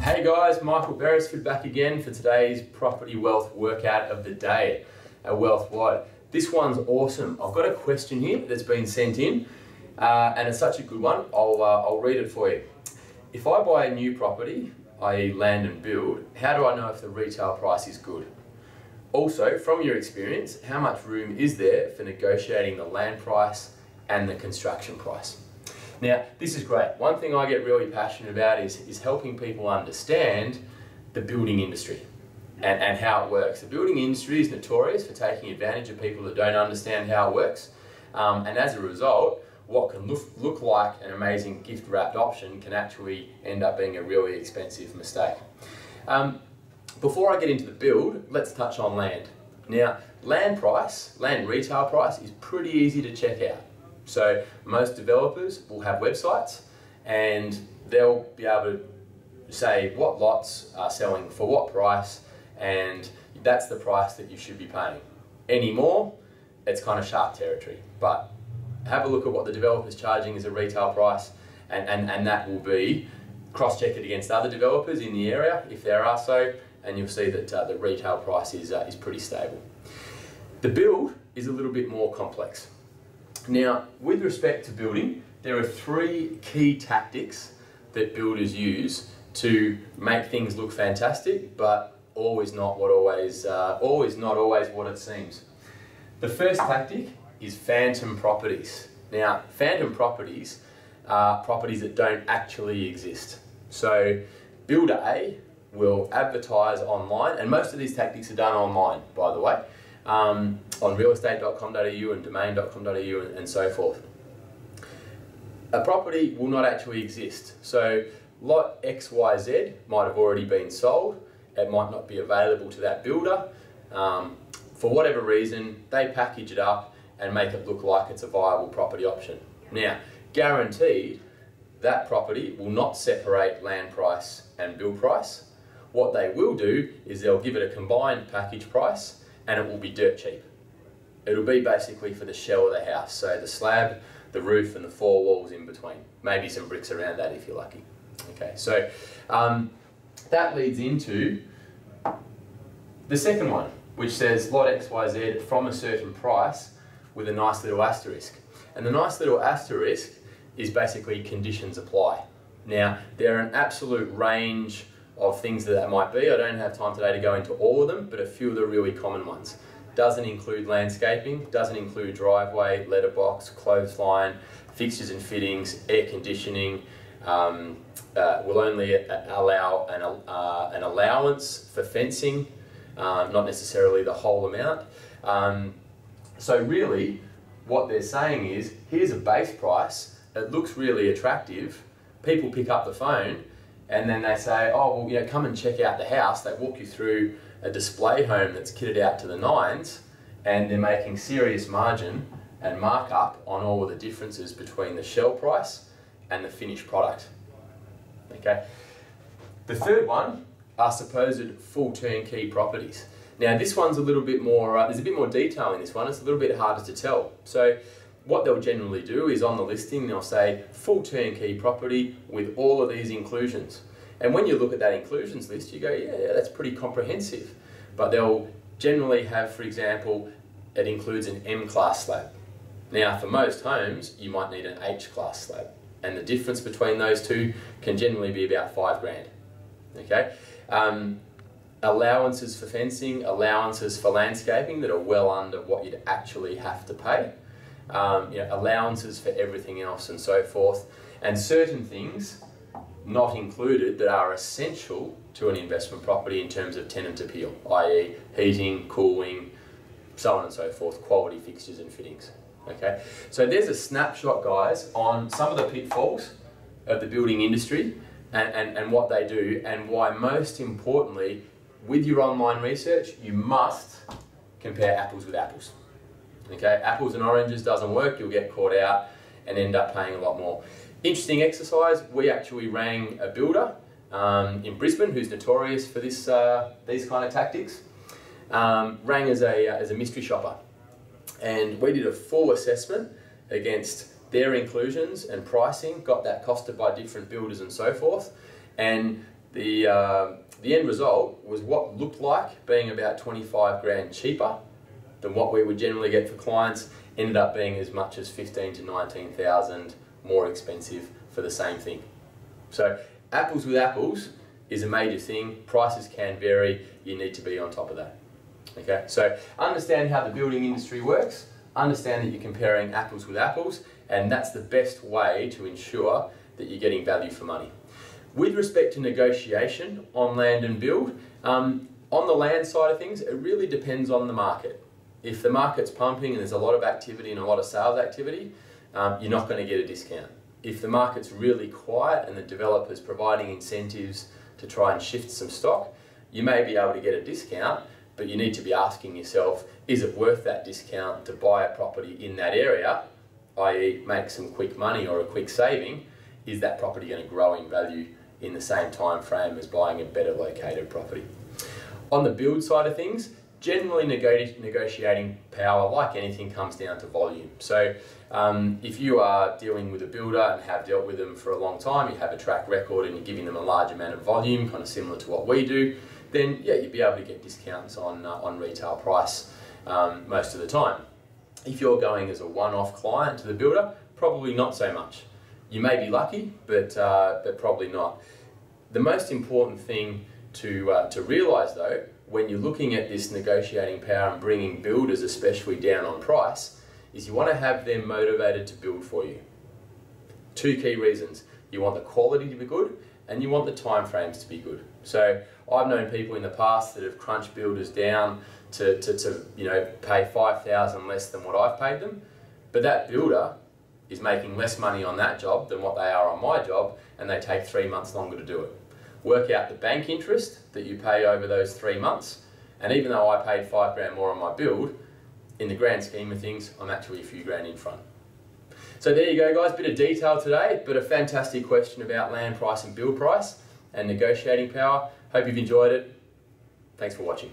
Hey guys, Michael Beresford back again for today's property wealth workout of the day, a wealth wide. This one's awesome. I've got a question here that's been sent in and it's such a good one. I'll read it for you. If I buy a new property, i.e. land and build, how do I know if the retail price is good? Also, from your experience, how much room is there for negotiating the land price and the construction price? Now, this is great. One thing I get really passionate about is helping people understand the building industry and how it works. The building industry is notorious for taking advantage of people that don't understand how it works. And as a result, what can look like an amazing gift-wrapped option can actually end up being a really expensive mistake. Before I get into the build, let's touch on land. Now, land retail price is pretty easy to check out. So most developers will have websites and they'll be able to say what lots are selling for what price, and that's the price that you should be paying. Any more, it's kind of shark territory. But have a look at what the developer's charging as a retail price, and that will be cross-check it against other developers in the area if there are so, and you'll see that the retail price is pretty stable. The build is a little bit more complex. Now, with respect to building, there are three key tactics that builders use to make things look fantastic, but always not always what it seems. The first tactic is phantom properties. Now, phantom properties are properties that don't actually exist. So, builder A will advertise online, and most of these tactics are done online, by the way. On realestate.com.au and domain.com.au and so forth. A property will not actually exist. So lot XYZ might have already been sold. It might not be available to that builder. For whatever reason, they package it up and make it look like it's a viable property option. Now, guaranteed, that property will not separate land price and build price. What they will do is they'll give it a combined package price, and it will be dirt cheap. It'll be basically for the shell of the house, so the slab, the roof and the four walls in between. Maybe some bricks around that if you're lucky. Okay, so that leads into the second one, which says lot XYZ from a certain price with a nice little asterisk. And the nice little asterisk is basically conditions apply. Now, there are an absolute range of things that might be. I don't have time today to go into all of them, but a few of the really common ones. Doesn't include landscaping, doesn't include driveway, letterbox, clothesline, fixtures and fittings, air conditioning, will only allow an allowance for fencing, not necessarily the whole amount. So really, what they're saying is, here's a base price, it looks really attractive, people pick up the phone, and then they say, oh, well, you know, come and check out the house. They walk you through a display home that's kitted out to the nines, and they're making serious margin and markup on all of the differences between the shell price and the finished product. Okay. The third one are supposed full turnkey properties. Now, this one's a little bit more, there's a bit more detail in this one. It's a little bit harder to tell. So what they'll generally do is on the listing, they'll say full turnkey property with all of these inclusions. And when you look at that inclusions list, you go, yeah, that's pretty comprehensive. But they'll generally have, for example, it includes an M-class slab. Now, for most homes, you might need an H-class slab. And the difference between those two can generally be about $5 grand. Okay? Allowances for fencing, allowances for landscaping that are well under what you'd actually have to pay. You know, allowances for everything else and so forth, and certain things not included that are essential to an investment property in terms of tenant appeal, i.e. heating, cooling, so on and so forth, quality fixtures and fittings. Okay, so there's a snapshot, guys, on some of the pitfalls of the building industry and what they do, and why, most importantly, with your online research, you must compare apples with apples. Okay, apples and oranges doesn't work, you'll get caught out and end up paying a lot more. Interesting exercise, we actually rang a builder in Brisbane who's notorious for this, these kind of tactics. Rang as a mystery shopper, and we did a full assessment against their inclusions and pricing, got that costed by different builders and so forth, and the end result was what looked like being about 25 grand cheaper than what we would generally get for clients, ended up being as much as 15 to 19,000 more expensive for the same thing. So apples with apples is a major thing. Prices can vary. You need to be on top of that. Okay, so understand how the building industry works, understand that you're comparing apples with apples, and that's the best way to ensure that you're getting value for money. With respect to negotiation on land and build, on the land side of things, it really depends on the market. If the market's pumping and there's a lot of activity and a lot of sales activity, you're not going to get a discount. If the market's really quiet and the developer's providing incentives to try and shift some stock, you may be able to get a discount, but you need to be asking yourself, is it worth that discount to buy a property in that area, i.e. make some quick money or a quick saving? Is that property going to grow in value in the same time frame as buying a better located property? On the build side of things, generally negotiating power, like anything, comes down to volume. So if you are dealing with a builder and have dealt with them for a long time, you have a track record and you're giving them a large amount of volume, kind of similar to what we do, then yeah, you'd be able to get discounts on retail price most of the time. If you're going as a one-off client to the builder, probably not so much. You may be lucky, but probably not. The most important thing to realise though, when you're looking at this negotiating power and bringing builders especially down on price, is you want to have them motivated to build for you. Two key reasons. You want the quality to be good and you want the time frames to be good. So I've known people in the past that have crunched builders down to pay 5,000 less than what I've paid them, but that builder is making less money on that job than what they are on my job, and they take 3 months longer to do it. Work out the bank interest that you pay over those 3 months, and even though I paid 5 grand more on my build, in the grand scheme of things, I'm actually a few grand in front. So there you go guys, bit of detail today, but a fantastic question about land price and build price and negotiating power. Hope you've enjoyed it. Thanks for watching.